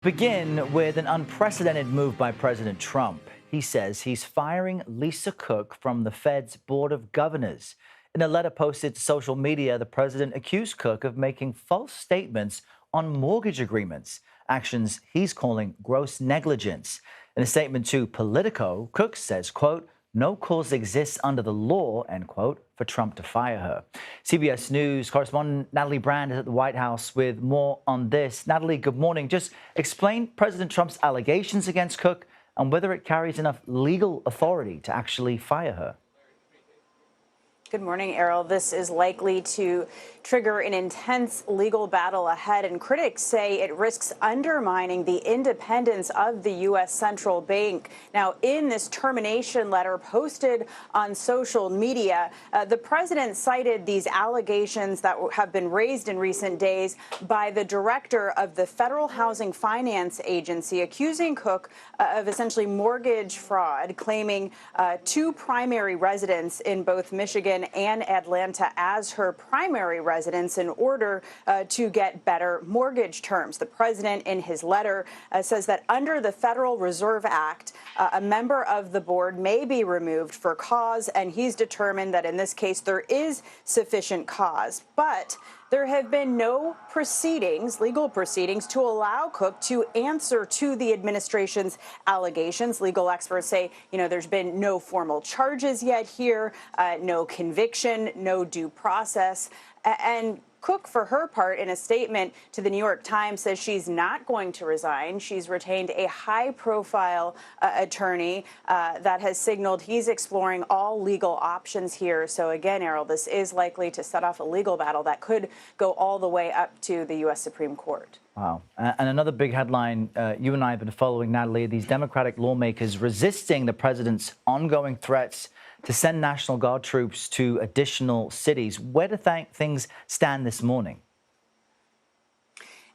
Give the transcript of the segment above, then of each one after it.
Begin with an unprecedented move by President Trump. He says he's firing Lisa Cook from the Fed's Board of Governors. In a letter posted to social media, the president accused Cook of making false statements on mortgage agreements, actions he's calling gross negligence. In a statement to Politico, Cook says, quote, "No cause exists under the law," end quote, for Trump to fire her. CBS News correspondent Natalie Brand is at the White House with more on this. Natalie, good morning. Just explain President Trump's allegations against Cook and whether it carries enough legal authority to actually fire her. Good morning, Errol. This is likely to trigger an intense legal battle ahead, and critics say it risks undermining the independence of the U.S. central bank. Now, in this termination letter posted on social media, the president cited these allegations that have been raised in recent days by the director of the Federal Housing Finance Agency, accusing Cook of essentially mortgage fraud, claiming two primary residents in both Michigan and Atlanta as her primary residence in order to get better mortgage terms. The president, in his letter, says that under the Federal Reserve Act, a member of the board may be removed for cause, and he's determined that in this case there is sufficient cause. But there have been no proceedings, legal proceedings, to allow Cook to answer to the administration's allegations. Legal experts say, there's been no formal charges yet here, no conviction, no due process. And Cook, for her part, in a statement to the New York Times, says she's not going to resign. She's retained a high-profile attorney that has signaled he's exploring all legal options here. So again, Errol, this is likely to set off a legal battle that could go all the way up to the U.S. Supreme Court. Wow. And another big headline you and I have been following, Natalie, these Democratic lawmakers resisting the president's ongoing threats to send National Guard troops to additional cities. Where do things stand this morning?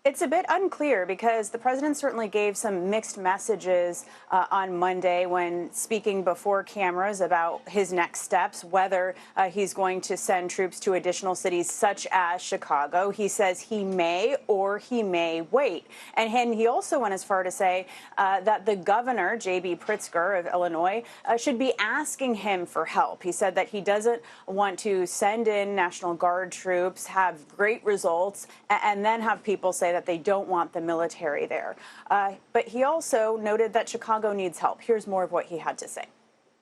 It's a bit unclear because the president certainly gave some mixed messages on Monday when speaking before cameras about his next steps, whether he's going to send troops to additional cities such as Chicago. He says he may or he may wait. And he also went as far to say that the governor, J.B. Pritzker of Illinois, should be asking him for help. He said that he doesn't want to send in National Guard troops, have great results, and then have people say that they don't want the military there. But he also noted that Chicago needs help. Here's more of what he had to say.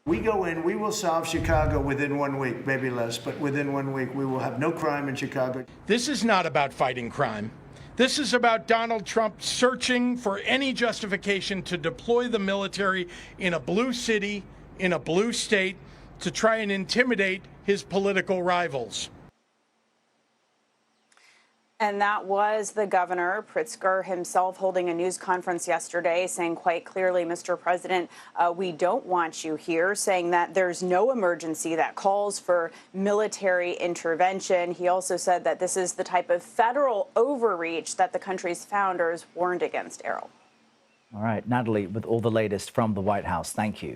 We go in, we will solve Chicago within 1 week, maybe less, but within 1 week we will have no crime in Chicago. This is not about fighting crime. This is about Donald Trump searching for any justification to deploy the military in a blue city, in a blue state, to try and intimidate his political rivals. And that was the governor, Pritzker himself, holding a news conference yesterday, saying quite clearly, Mr. President, we don't want you here, saying that there's no emergency that calls for military intervention. He also said that this is the type of federal overreach that the country's founders warned against, Errol. All right, Natalie, with all the latest from the White House, thank you.